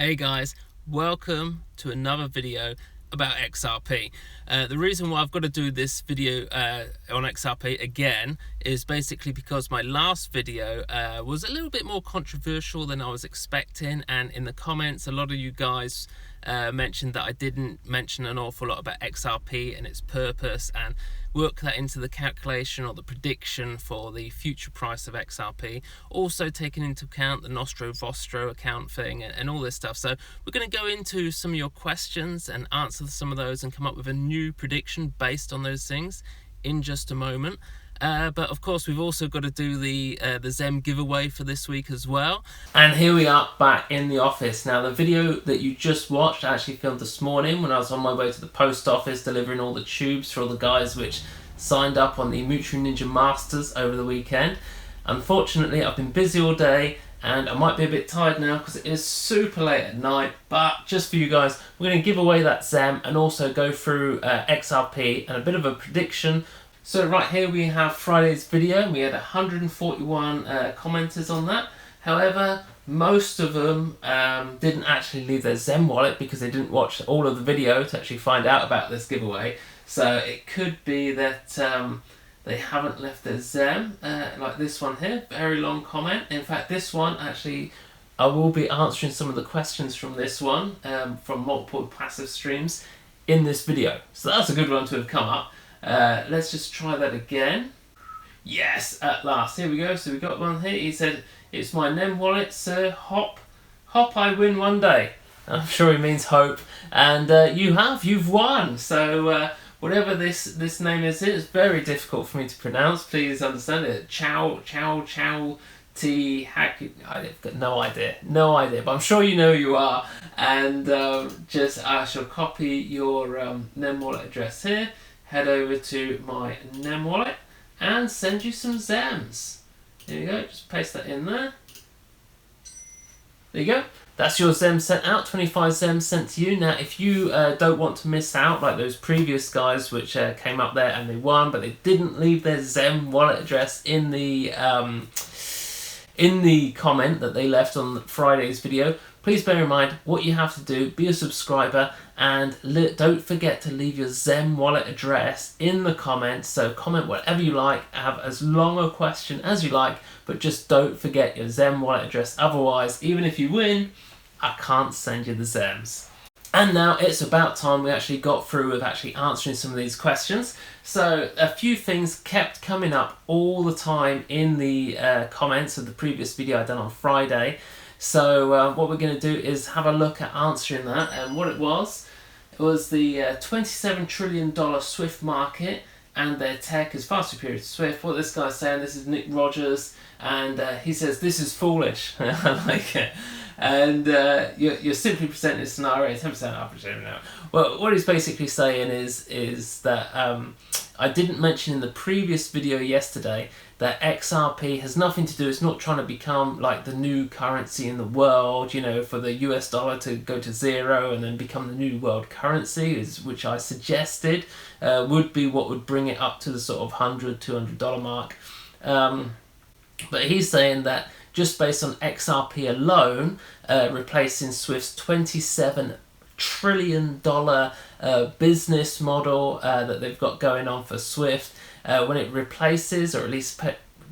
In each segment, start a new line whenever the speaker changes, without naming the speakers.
Hey guys, welcome to another video about XRP. The reason why I've got to do this video on XRP again is basically because my last video was a little bit more controversial than I was expecting, and in the comments a lot of you guys mentioned that I didn't mention an awful lot about XRP and its purpose and work that into the calculation or the prediction for the future price of XRP, also taking into account the Nostro Vostro account thing and all this stuff. So we're going to go into some of your questions and answer some of those and come up with a new prediction based on those things in just a moment. But of course we've also got to do the Zem giveaway for this week as well. And here we are back in the office. Now the video that you just watched I actually filmed this morning when I was on my way to the post office delivering all the tubes for all the guys which signed up on the Moocharoo Ninja Masters over the weekend. Unfortunately I've been busy all day and I might be a bit tired now because it is super late at night, but just for you guys we're going to give away that Zem and also go through XRP and a bit of a prediction. So right here we have Friday's video. We had 141 commenters on that. However, most of them didn't actually leave their Zem wallet because they didn't watch all of the video to actually find out about this giveaway. So it could be that they haven't left their Zem, like this one here, very long comment. In fact, this one actually, I will be answering some of the questions from this one, from multiple passive streams in this video. So that's a good one to have come up. Let's just try that again. Yes, at last. Here we go. So we got one here. He said, "It's my NEM wallet, sir. Hop I win one day." I'm sure he means hope. And you've won. So whatever this name is, it's very difficult for me to pronounce. Please understand it. Chow T Hack. I've got no idea, but I'm sure you know who you are. And I shall copy your NEM wallet address here. Head over to my NEM wallet and send you some Zems. There you go, just paste that in there. There you go. That's your Zem sent out, 25 Zems sent to you. Now, if you don't want to miss out, like those previous guys which came up there and they won, but they didn't leave their Zem wallet address in the comment that they left on Friday's video, please bear in mind what you have to do. Be a subscriber and don't forget to leave your Zem wallet address in the comments. So comment whatever you like, have as long a question as you like, but just don't forget your Zem wallet address. Otherwise, even if you win, I can't send you the Zems. And now it's about time we actually got through with actually answering some of these questions. So a few things kept coming up all the time in the comments of the previous video I done on Friday. So what we're going to do is have a look at answering that. And what it was the $27 trillion SWIFT market and their tech is far superior to SWIFT. What this guy's saying, this is Nick Rogers, and he says this is foolish. I like it. And you're simply presenting a scenario, 10% up, now. Well, what he's basically saying is that I didn't mention in the previous video yesterday that XRP has nothing to do, it's not trying to become like the new currency in the world, you know, for the US dollar to go to zero and then become the new world currency, which I suggested would be what would bring it up to the sort of $100, $200 mark. But he's saying that just based on XRP alone, replacing Swift's $27 trillion business model that they've got going on for Swift, when it replaces, or at least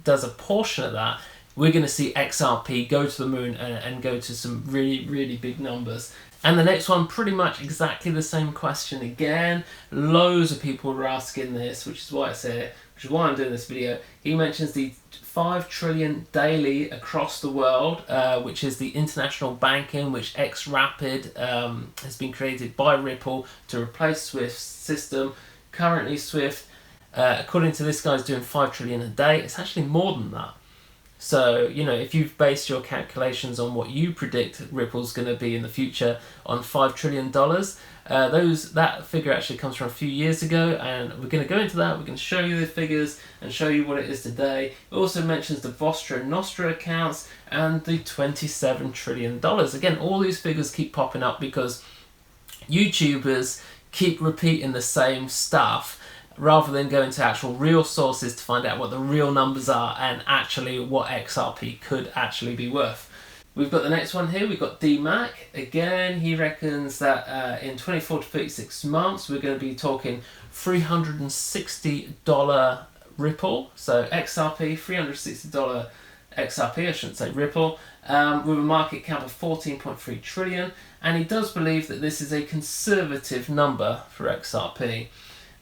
does a portion of that, we're going to see XRP go to the moon and go to some really, really big numbers. And the next one, pretty much exactly the same question again. Loads of people were asking this, which is why I'm doing this video. He mentions the 5 trillion daily across the world, which is the international banking, which xRapid has been created by Ripple to replace Swift's system. Currently Swift, according to this guy, is doing 5 trillion a day. It's actually more than that. So, you know, if you've based your calculations on what you predict Ripple's going to be in the future on $5 trillion, that figure actually comes from a few years ago, and we're going to go into that. We're going to show you the figures and show you what it is today. It also mentions the Vostro and Nostro accounts and the $27 trillion. Again, all these figures keep popping up because YouTubers keep repeating the same stuff rather than going to actual real sources to find out what the real numbers are and actually what XRP could actually be worth. We've got the next one here, we've got DMAC. Again, he reckons that in 24 to 36 months, we're going to be talking $360 Ripple. So XRP, $360 XRP, I shouldn't say Ripple, with a market cap of 14.3 trillion. And he does believe that this is a conservative number for XRP.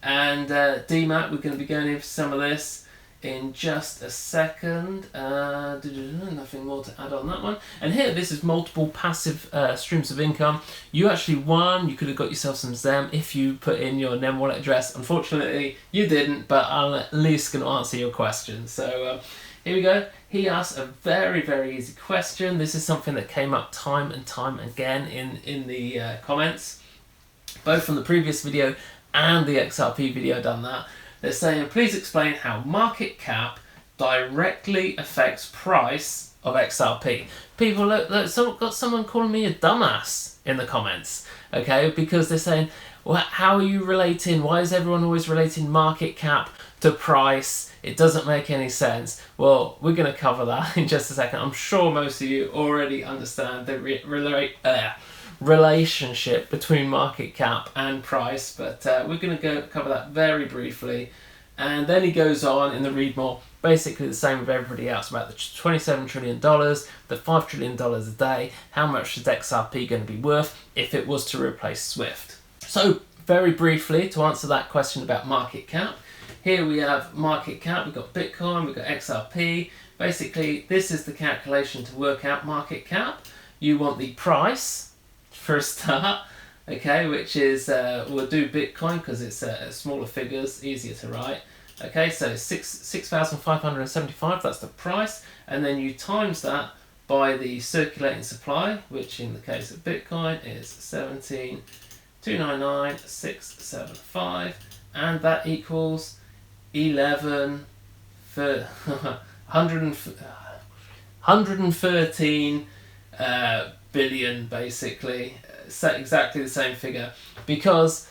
And DMAC, we're going to be going into some of this in just a second. Nothing more to add on that one. And here, this is multiple passive streams of income. You actually won. You could have got yourself some ZEM if you put in your NEM wallet address. Unfortunately, you didn't, but I'm at least going to answer your question. So here we go. He asked a very, very easy question. This is something that came up time and time again in the comments, both from the previous video and the XRP video done that. They're saying, please explain how market cap directly affects price of XRP. People, look, got someone calling me a dumbass in the comments, okay? Because they're saying, well, how are you relating? Why is everyone always relating market cap to price? It doesn't make any sense. Well, we're going to cover that in just a second. I'm sure most of you already understand the relationship between market cap and price, but we're going to cover that very briefly. And then he goes on in the read more, basically the same with everybody else, about the $27 trillion, the $5 trillion a day. How much is XRP going to be worth if it was to replace Swift? So very briefly, to answer that question about market cap, here we have market cap, we've got Bitcoin, we've got XRP. Basically, this is the calculation to work out market cap. You want the price for a start, okay, which is, we'll do Bitcoin because it's smaller figures, easier to write. Okay, so 6,575, that's the price, and then you times that by the circulating supply, which in the case of Bitcoin is 17,299,675, and that equals 113 billion, basically. So exactly the same figure, because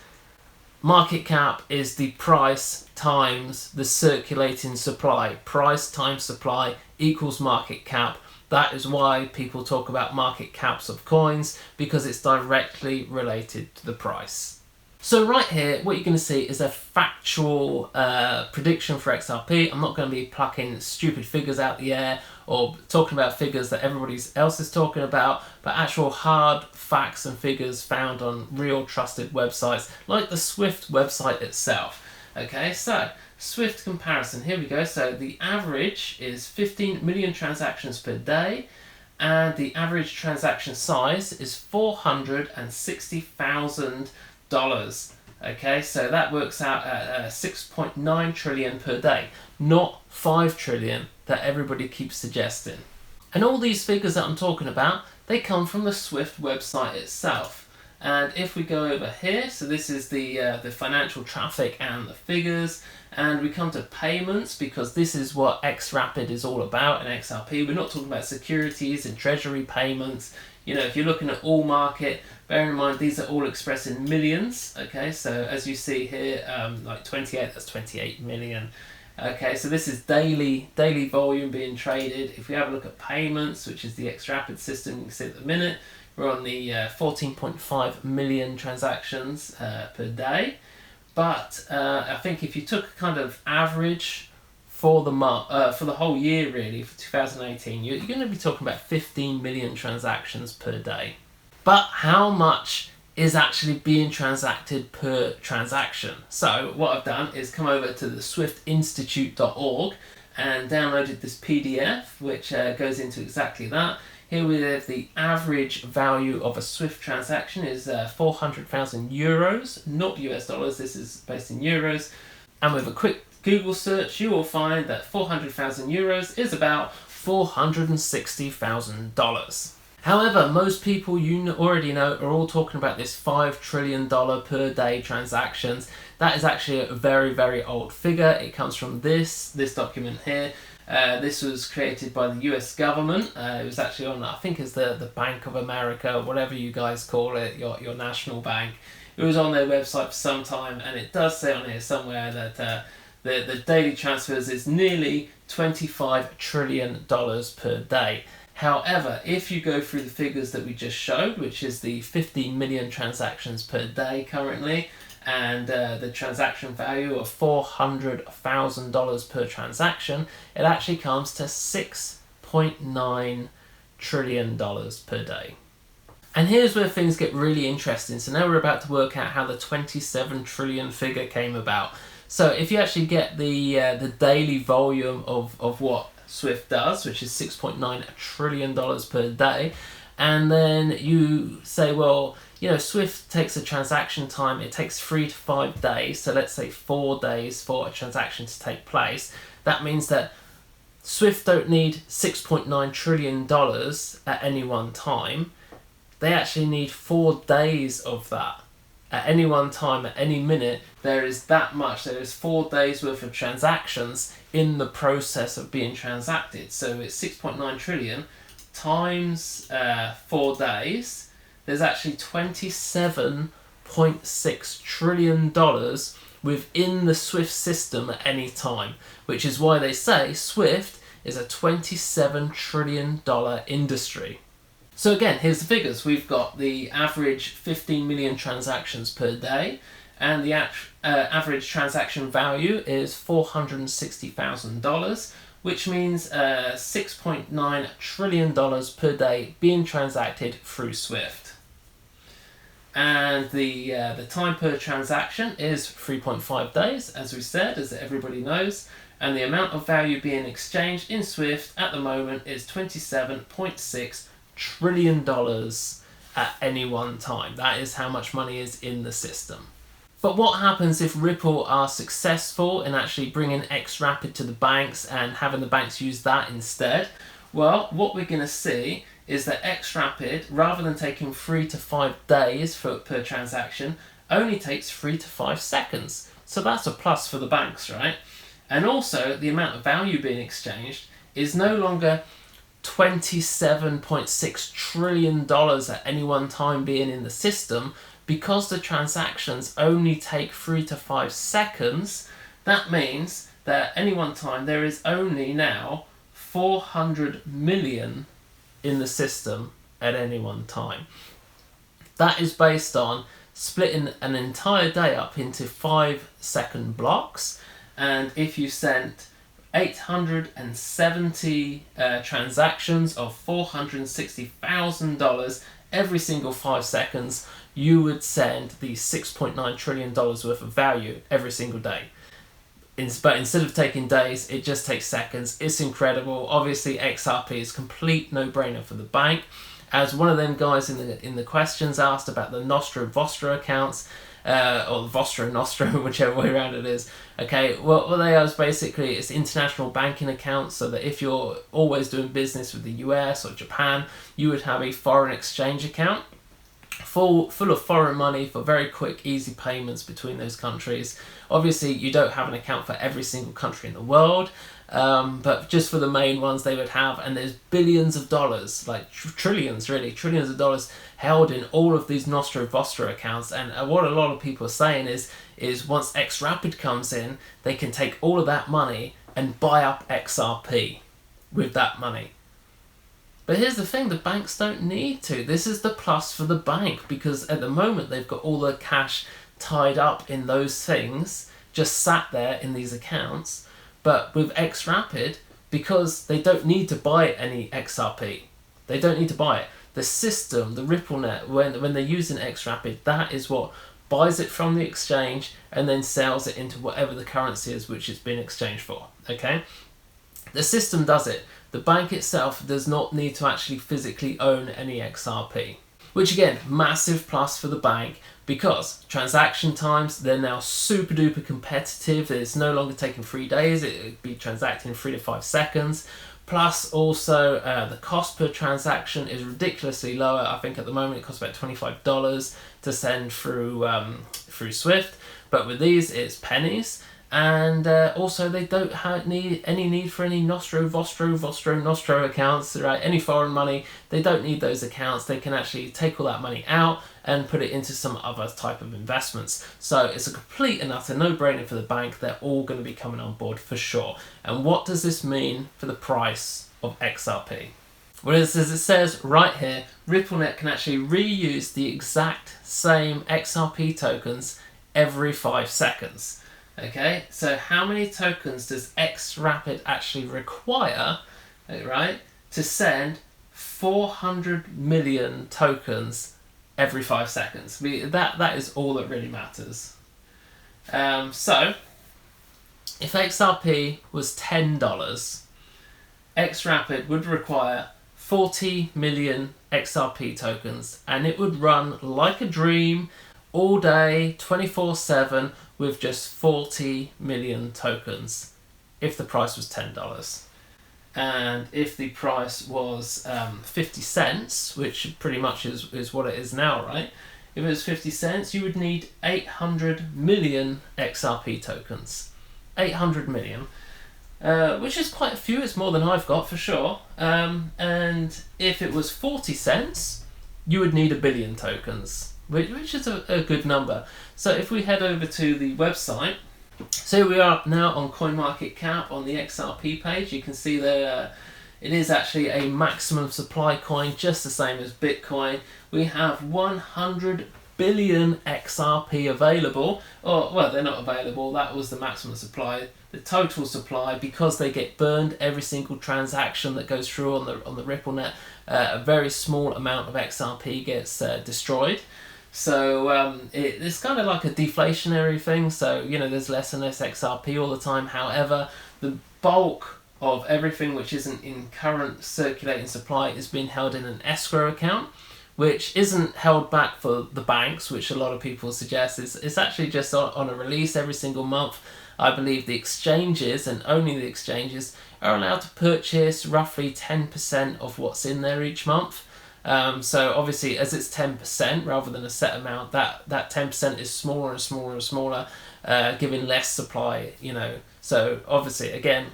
market cap is the price times the circulating supply. Price times supply equals market cap. That is why people talk about market caps of coins, because it's directly related to the price. So right here, what you're going to see is a factual prediction for XRP. I'm not going to be plucking stupid figures out the air or talking about figures that everybody else is talking about, but actual hard facts and figures found on real trusted websites, like the Swift website itself. Okay, so Swift comparison, here we go. So the average is 15 million transactions per day, and the average transaction size is $460,000. Okay, so that works out at 6.9 trillion per day, not 5 trillion that everybody keeps suggesting. And all these figures that I'm talking about, they come from the Swift website itself. And if we go over here, so this is the financial traffic and the figures, and we come to payments, because this is what xRapid is all about in XRP. We're not talking about securities and treasury payments. You know, if you're looking at all market, bear in mind these are all expressed in millions. Okay, so as you see here, like 28, that's 28 million. Okay, so this is daily volume being traded. If we have a look at payments, which is the xRapid system, you can see at the minute, we're on the 14.5 million transactions per day. But I think if you took a kind of average for the whole year, really, for 2018, you're going to be talking about 15 million transactions per day. But how much is actually being transacted per transaction? So what I've done is come over to the swiftinstitute.org and downloaded this PDF, which goes into exactly that. Here we have the average value of a Swift transaction is 400,000 euros, not US dollars, this is based in euros. And with a quick Google search, you will find that 400,000 euros is about $460,000. However, most people you already know are all talking about this $5 trillion per day transactions. That is actually a very, very old figure. It comes from this document here. This was created by the US government. It was actually on, I think it's the Bank of America, whatever you guys call it, your national bank. It was on their website for some time, and it does say on here somewhere that the daily transfers is nearly $25 trillion per day. However, if you go through the figures that we just showed, which is the 50 million transactions per day currently, and the transaction value of $400,000 per transaction, it actually comes to $6.9 trillion per day. And here's where things get really interesting. So now we're about to work out how the 27 trillion figure came about. So if you actually get the daily volume of what Swift does, which is $6.9 trillion per day, and then you say, well, you know, Swift takes a transaction time, it takes 3 to 5 days, so let's say 4 days for a transaction to take place. That means that Swift don't need $6.9 trillion at any one time. They actually need 4 days of that. At any one time, at any minute, there is that much. There is 4 days worth of transactions in the process of being transacted. So it's 6.9 trillion times 4 days. There's actually $27.6 trillion within the Swift system at any time, which is why they say Swift is a $27 trillion industry. So again, here's the figures. We've got the average 15 million transactions per day, and the average transaction value is $460,000, which means $6.9 trillion per day being transacted through Swift. And the time per transaction is 3.5 days, as we said, as everybody knows, and the amount of value being exchanged in Swift at the moment is $27.6 trillion at any one time. That is how much money is in the system. But what happens if Ripple are successful in actually bringing xRapid to the banks and having the banks use that instead? Well, what we're going to see is that xRapid, rather than taking 3 to 5 days per transaction, only takes 3 to 5 seconds. So that's a plus for the banks, right? And also, the amount of value being exchanged is no longer $27.6 trillion at any one time being in the system. Because the transactions only take 3 to 5 seconds, that means that at any one time there is only now 400 million in the system at any one time. That is based on splitting an entire day up into 5-second blocks, and if you sent 870 transactions of $460,000 every single 5 seconds, you would send the $6.9 trillion worth of value every single day. But instead of taking days, it just takes seconds. It's incredible. Obviously, XRP is a complete no-brainer for the bank. As one of them guys in the questions asked about the Nostro Vostro accounts, or Vostro Nostro, whichever way around it is. Okay, well, what they are is basically it's international banking accounts, so that if you're always doing business with the US or Japan, you would have a foreign exchange account full of foreign money for very quick, easy payments between those countries. Obviously, you don't have an account for every single country in the world, but just for the main ones they would have, and there's billions of dollars, like trillions of dollars held in all of these Nostro Vostro accounts. And what a lot of people are saying is once xRapid comes in, they can take all of that money and buy up XRP with that money. But here's the thing, the banks don't need to. This is the plus for the bank, because at the moment they've got all the cash tied up in those things, just sat there in these accounts. But with xRapid, because they don't need to buy any XRP, they don't need to buy it. The system, the Ripple net, when they're using xRapid, that is what buys it from the exchange and then sells it into whatever the currency is which it's been exchanged for. Okay? The system does it. The bank itself does not need to actually physically own any XRP. Which again, massive plus for the bank, because transaction times, they're now super duper competitive. It's no longer taking 3 days, it would be transacting in 3 to 5 seconds. Plus also the cost per transaction is ridiculously lower. I think at the moment it costs about $25 to send through Swift, but with these it's pennies. And also they don't need any need for any Nostro accounts, right? Any foreign money, they don't need those accounts. They can actually take all that money out and put it into some other type of investments. So it's a complete and utter no-brainer for the bank. They're all going to be coming on board for sure. And what does this mean for the price of XRP? Whereas as it says right here, RippleNet can actually reuse the exact same XRP tokens every 5 seconds. Okay, so how many tokens does xRapid actually require, right, to send 400 million tokens every 5 seconds? That is all that really matters. So, if XRP was $10, xRapid would require 40 million XRP tokens, and it would run like a dream all day, 24/7, with just 40 million tokens if the price was $10. And if the price was 50 cents, which pretty much is what it is now, right? If it was 50 cents, you would need 800 million XRP tokens. 800 million. Which is quite a few. It's more than I've got for sure. And if it was 40 cents, you would need 1 billion tokens, which is a good number. So if we head over to the website, so we are now on CoinMarketCap on the XRP page. You can see that it is actually a maximum supply coin, just the same as Bitcoin. We have 100 billion XRP available. Or, well, they're not available. That was the maximum supply. The total supply, because they get burned every single transaction that goes through on the RippleNet, a very small amount of XRP gets destroyed. So it's kind of like a deflationary thing. So, you know, there's less and less XRP all the time. However, the bulk of everything which isn't in current circulating supply is being held in an escrow account, which isn't held back for the banks, which a lot of people suggest. It's actually just on a release every single month. I believe the exchanges, and only the exchanges, are allowed to purchase roughly 10% of what's in there each month. So obviously, as it's 10% rather than a set amount, that 10% is smaller and smaller and smaller, giving less supply, you know. So obviously, again,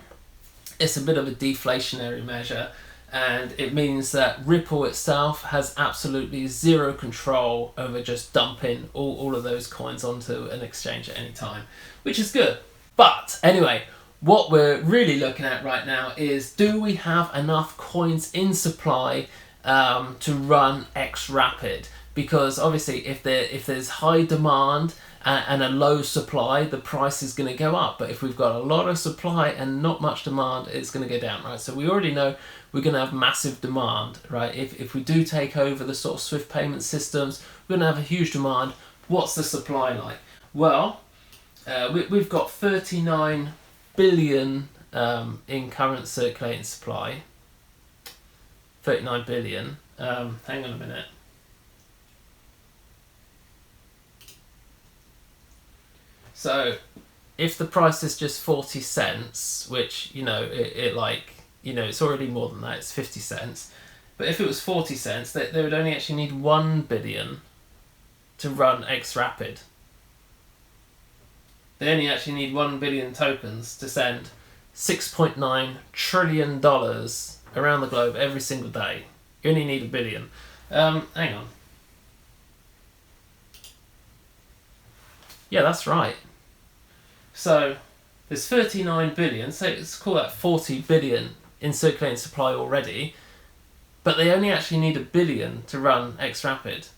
it's a bit of a deflationary measure, and it means that Ripple itself has absolutely zero control over just dumping all of those coins onto an exchange at any time, which is good. But anyway, what we're really looking at right now is, do we have enough coins in supply to run xRapid? Because obviously if there's high demand and a low supply, the price is going to go up. But if we've got a lot of supply and not much demand, it's going to go down, right? So we already know we're going to have massive demand, right? If we do take over the sort of Swift payment systems, we're going to have a huge demand. What's the supply like? Well, we've got 39 billion in current circulating supply. 39 billion. Hang on a minute. So, if the price is just 40 cents, which, you know, it's already more than that, it's 50 cents. But if it was 40 cents, they would only actually need 1 billion to run xRapid. They only actually need 1 billion tokens to send $6.9 trillion around the globe every single day. You only need 1 billion. Hang on. Yeah, that's right. So there's 39 billion, so let's call that 40 billion in circulating supply already, but they only actually need 1 billion to run xRapid.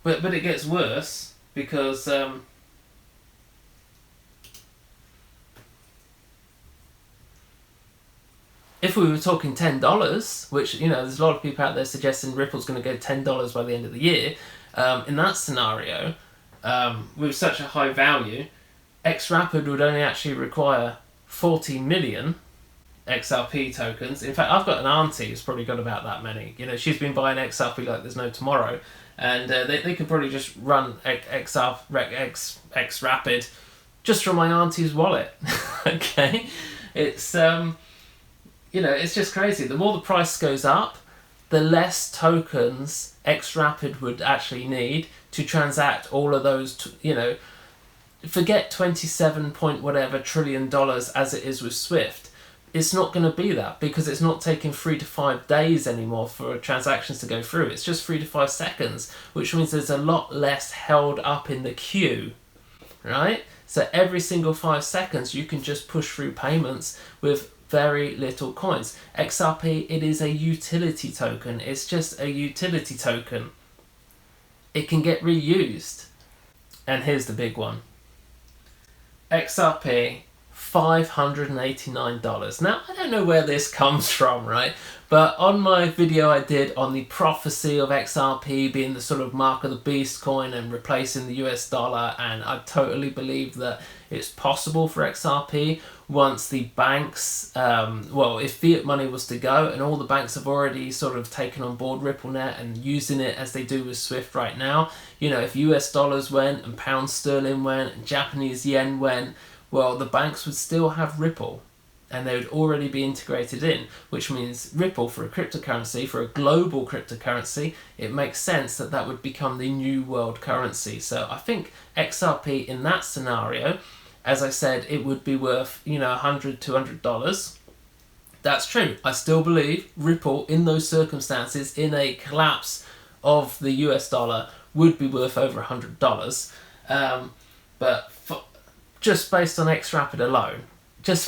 But it gets worse, because if we were talking $10, which, you know, there's a lot of people out there suggesting Ripple's going to go $10 by the end of the year, in that scenario, with such a high value, xRapid would only actually require 40 million XRP tokens. In fact, I've got an auntie who's probably got about that many. You know, she's been buying XRP like there's no tomorrow, and they could probably just run xRapid just from my auntie's wallet. Okay, it's you know, it's just crazy. The more the price goes up, the less tokens xRapid would actually need to transact all of those, you know, forget 27 point whatever trillion dollars as it is with Swift. It's not going to be that, because it's not taking 3 to 5 days anymore for transactions to go through. It's just 3 to 5 seconds, which means there's a lot less held up in the queue, right? So every single 5 seconds you can just push through payments with very little coins. XRP, it is a utility token. It's just a utility token. It can get reused. And here's the big one. XRP, $589. Now, I don't know where this comes from, right? But on my video I did on the prophecy of XRP being the sort of mark of the beast coin and replacing the US dollar, and I totally believe that it's possible for XRP once the banks, well, if fiat money was to go, and all the banks have already sort of taken on board RippleNet and using it as they do with Swift right now. You know, if US dollars went and pound sterling went and Japanese yen went, well, the banks would still have Ripple. And they would already be integrated in, which means Ripple, for a cryptocurrency, for a global cryptocurrency, it makes sense that that would become the new world currency. So I think XRP in that scenario, as I said, it would be worth, you know, $100, $200. That's true. I still believe Ripple, in those circumstances, in a collapse of the US dollar, would be worth over $100. But just based on xRapid alone, there's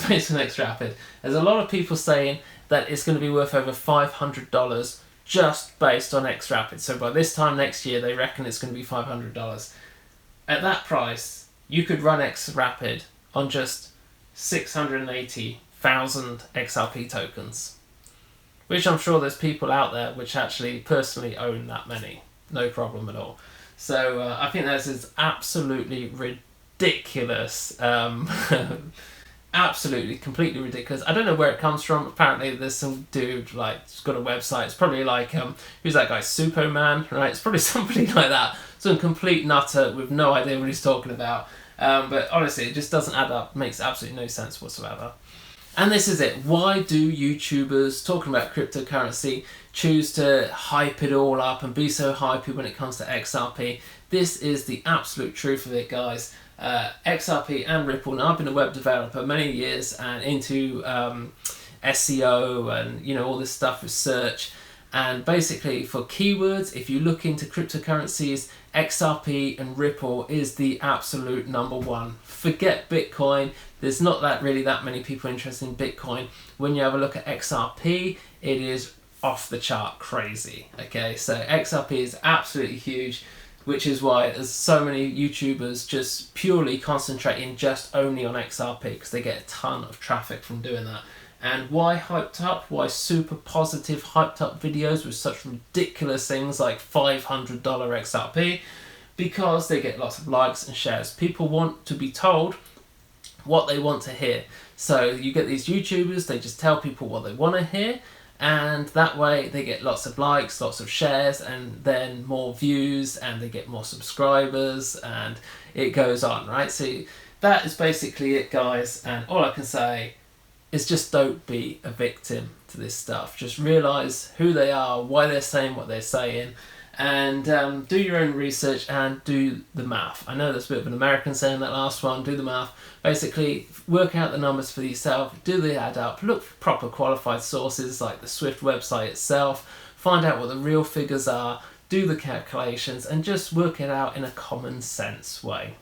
a lot of people saying that it's going to be worth over $500 just based on xRapid. So by this time next year, they reckon it's going to be $500. At that price, you could run xRapid on just 680,000 XRP tokens, which I'm sure there's people out there which actually personally own that many. No problem at all. So I think this is absolutely ridiculous. Absolutely, completely ridiculous. I don't know where it comes from. Apparently there's some dude, like, it's got a website. It's probably like, who's that guy, Superman, right? It's probably somebody like that. Some complete nutter with no idea what he's talking about. But honestly, it just doesn't add up. Makes absolutely no sense whatsoever. And this is it. Why do YouTubers talking about cryptocurrency choose to hype it all up and be so hypey when it comes to XRP? This is the absolute truth of it, guys. XRP and Ripple. Now, I've been a web developer many years and into SEO and, you know, all this stuff with search. And basically for keywords, if you look into cryptocurrencies, XRP and Ripple is the absolute number one. Forget Bitcoin. There's not really that many people interested in Bitcoin. When you have a look at XRP, it is off the chart crazy. Okay, so XRP is absolutely huge, which is why there's so many YouTubers just purely concentrating just only on XRP, because they get a ton of traffic from doing that. And why hyped up? Why super positive hyped up videos with such ridiculous things like $500 XRP? Because they get lots of likes and shares. People want to be told what they want to hear. So you get these YouTubers, they just tell people what they want to hear, and that way they get lots of likes, lots of shares, and then more views, and they get more subscribers, and it goes on, right? So that is basically it, guys, and all I can say is just don't be a victim to this stuff. Just realise who they are, why they're saying what they're saying, and do your own research and do the math. I know that's a bit of an American saying, that last one, do the math. Basically, work out the numbers for yourself, do the add up, look for proper qualified sources like the Swift website itself, find out what the real figures are, do the calculations, and just work it out in a common sense way.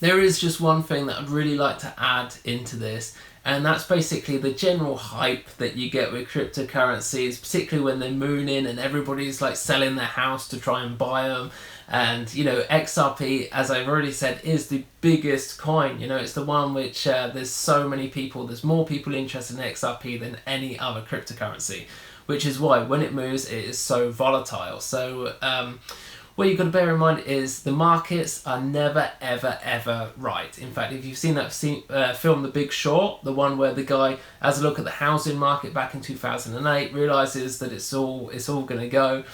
There is just one thing that I'd really like to add into this, and that's basically the general hype that you get with cryptocurrencies, particularly when they're mooning and everybody's like selling their house to try and buy them. And, you know, XRP, as I've already said, is the biggest coin. You know, it's the one which there's so many people, there's more people interested in XRP than any other cryptocurrency, which is why when it moves, it is so volatile. So what you've got to bear in mind is the markets are never, ever, ever right. In fact, if you've seen that film The Big Short, the one where the guy has a look at the housing market back in 2008, realises that it's all going to go,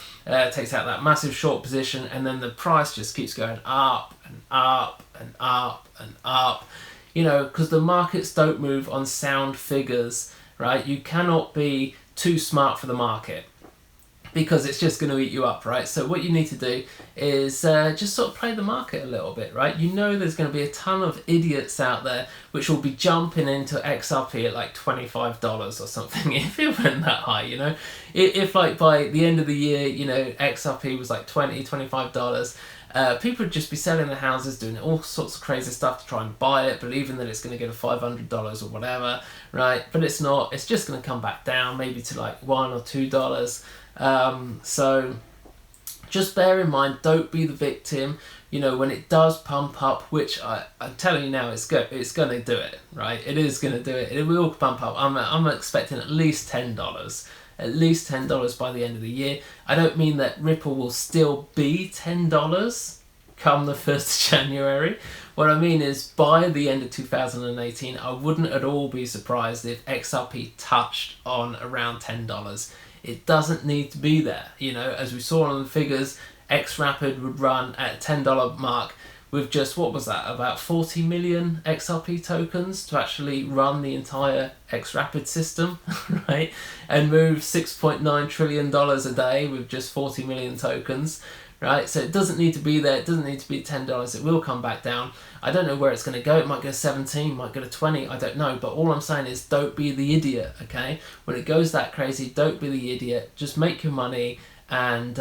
takes out that massive short position, and then the price just keeps going up and up and up and up. You know, because the markets don't move on sound figures, right? You cannot be too smart for the market, because it's just going to eat you up, right? So what you need to do is just sort of play the market a little bit, right? You know there's going to be a ton of idiots out there which will be jumping into XRP at like $25 or something if it went that high, you know? If like by the end of the year, you know, XRP was like $20, $25, people would just be selling their houses, doing all sorts of crazy stuff to try and buy it, believing that it's going to get to $500 or whatever, right? But it's not. It's just going to come back down, maybe to like $1 or $2. So just bear in mind, don't be the victim. You know, when it does pump up, which I'm telling you now, it's going to do it, right? It is going to do it. It will pump up. I'm expecting at least $10. At least $10 by the end of the year. I don't mean that Ripple will still be $10 come the 1st of January. What I mean is by the end of 2018, I wouldn't at all be surprised if XRP touched on around $10. It doesn't need to be there. You know, as we saw on the figures, xRapid would run at a $10 mark with just, what was that, about 40 million XRP tokens to actually run the entire xRapid system, right? And move $6.9 trillion a day with just 40 million tokens, right? So it doesn't need to be there. It doesn't need to be $10. It will come back down. I don't know where it's going to go. It might go to 17, might go to 20. I don't know. But all I'm saying is don't be the idiot, okay? When it goes that crazy, don't be the idiot. Just make your money and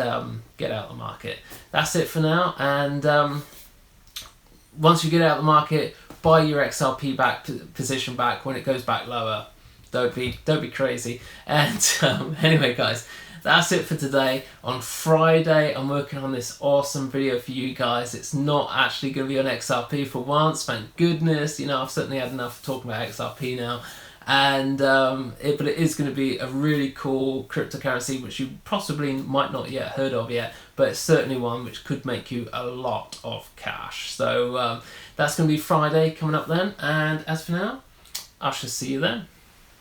get out of the market. That's it for now. And once you get out of the market, buy your XRP position back when it goes back lower. Don't be crazy. And anyway, guys, that's it for today. On Friday, I'm working on this awesome video for you guys. It's not actually going to be on XRP for once, thank goodness. You know, I've certainly had enough talking about XRP now. And but it is going to be a really cool cryptocurrency which you possibly might not yet heard of yet, but it's certainly one which could make you a lot of cash. So that's going to be Friday coming up then, and as for now, I shall see you then.